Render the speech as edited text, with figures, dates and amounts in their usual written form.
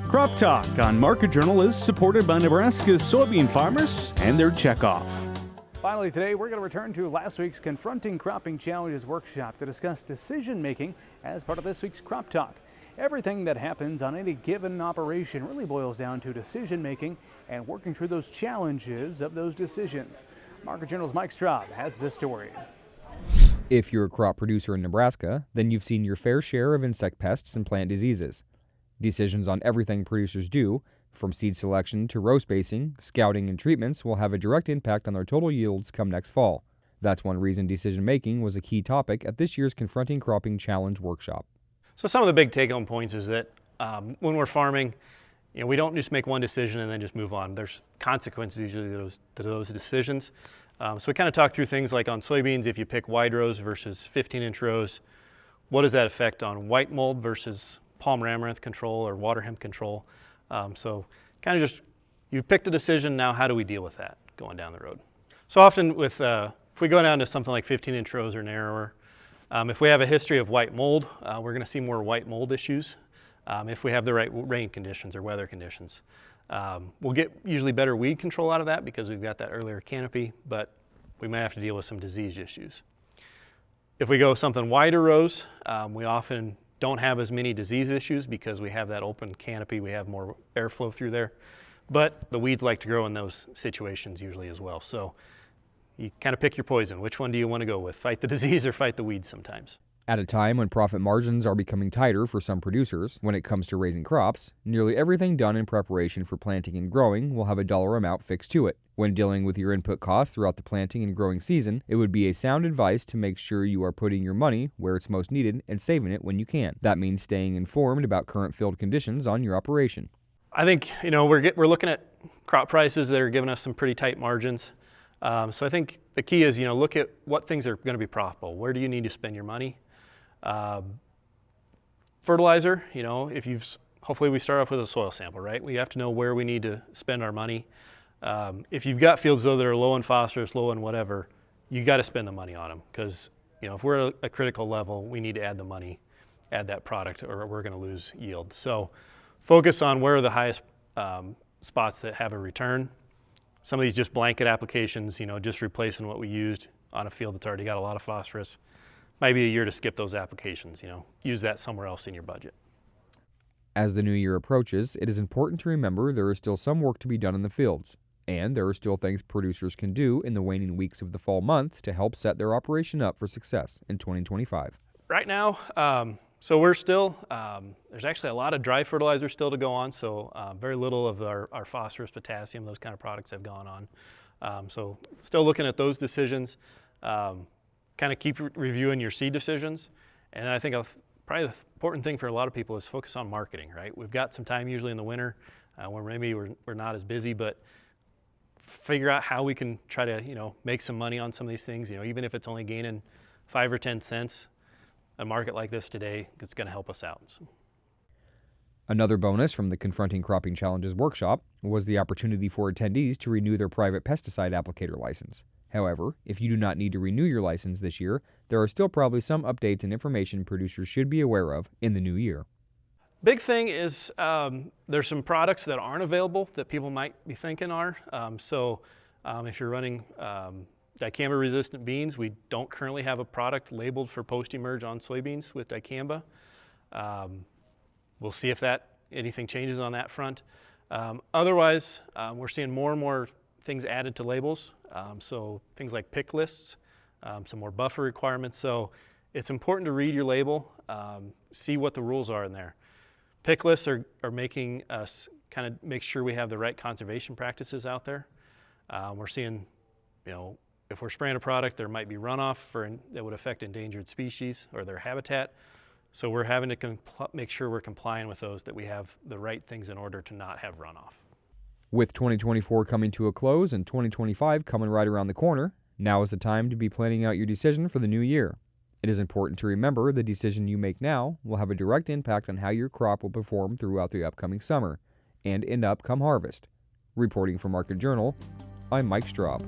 Crop Talk on Market Journal is supported by Nebraska's soybean farmers and their checkoff. Finally today, we're going to return to last week's Confronting Cropping Challenges workshop to discuss decision making as part of this week's Crop Talk. Everything that happens on any given operation really boils down to decision making and working through those challenges of those decisions. Market Journal's Mike Straub has this story. If you're a crop producer in Nebraska, then you've seen your fair share of insect pests and plant diseases. Decisions on everything producers do, from seed selection to row spacing, scouting, and treatments, will have a direct impact on their total yields come next fall. That's one reason decision-making was a key topic at this year's Confronting Cropping Challenge workshop. So some of the big take-home points is that when we're farming, we don't just make one decision and then just move on. There's consequences usually to those decisions. So we kind of talk through things like on soybeans, if you pick wide rows versus 15-inch rows, what does that affect on white mold versus palm amaranth control or water hemp control? So kind of just, you picked a decision, now how do we deal with that going down the road? So often with, if we go down to something like 15-inch rows or narrower, if we have a history of white mold, we're going to see more white mold issues. If we have the right rain conditions or weather conditions. We'll get usually better weed control out of that because we've got that earlier canopy, but we may have to deal with some disease issues. If we go something wider rows, we often don't have as many disease issues because we have that open canopy, we have more airflow through there. But the weeds like to grow in those situations usually as well. So you kind of pick your poison. Which one do you want to go with? Fight the disease or fight the weeds sometimes? At a time when profit margins are becoming tighter for some producers when it comes to raising crops, nearly everything done in preparation for planting and growing will have a dollar amount fixed to it. When dealing with your input costs throughout the planting and growing season, it would be a sound advice to make sure you are putting your money where it's most needed and saving it when you can. That means staying informed about current field conditions on your operation. I think we're looking at crop prices that are giving us some pretty tight margins. So I think the key is look at what things are going to be profitable. Where do you need to spend your money? Fertilizer, hopefully we start off with a soil sample, right? We have to know where we need to spend our money. If you've got fields though that are low in phosphorus, low in whatever, you got to spend the money on them because if we're at a critical level, we need to add the money, add that product, or we're going to lose yield. So focus on where are the highest spots that have a return. Some of these just blanket applications, just replacing what we used on a field that's already got a lot of phosphorus. Might be a year to skip those applications, use that somewhere else in your budget. As the new year approaches, it is important to remember there is still some work to be done in the fields, and there are still things producers can do in the waning weeks of the fall months to help set their operation up for success in 2025. Right now, so we're still, there's actually a lot of dry fertilizer still to go on, so very little of our phosphorus, potassium, those kind of products have gone on. So still looking at those decisions. Kind of keep reviewing your seed decisions. And I think probably the important thing for a lot of people is focus on marketing, right? We've got some time usually in the winter where maybe we're not as busy, but figure out how we can try to, make some money on some of these things, even if it's only gaining 5 or 10 cents. A market like this today, it's going to help us out. So. Another bonus from the Confronting Cropping Challenges workshop was the opportunity for attendees to renew their private pesticide applicator license. However, if you do not need to renew your license this year, there are still probably some updates and information producers should be aware of in the new year. Big thing is there's some products that aren't available that people might be thinking are. If you're running dicamba-resistant beans, we don't currently have a product labeled for post-emerge on soybeans with dicamba. We'll see if anything changes on that front. Otherwise, we're seeing more and more things added to labels. So things like pick lists, some more buffer requirements. So it's important to read your label, see what the rules are in there. Pick lists are making us kind of make sure we have the right conservation practices out there. We're seeing, if we're spraying a product, there might be runoff that would affect endangered species or their habitat. So we're having to make sure we're complying with those, that we have the right things in order to not have runoff. With 2024 coming to a close and 2025 coming right around the corner, now is the time to be planning out your decision for the new year. It is important to remember the decision you make now will have a direct impact on how your crop will perform throughout the upcoming summer and end up come harvest. Reporting for Market Journal, I'm Mike Straub.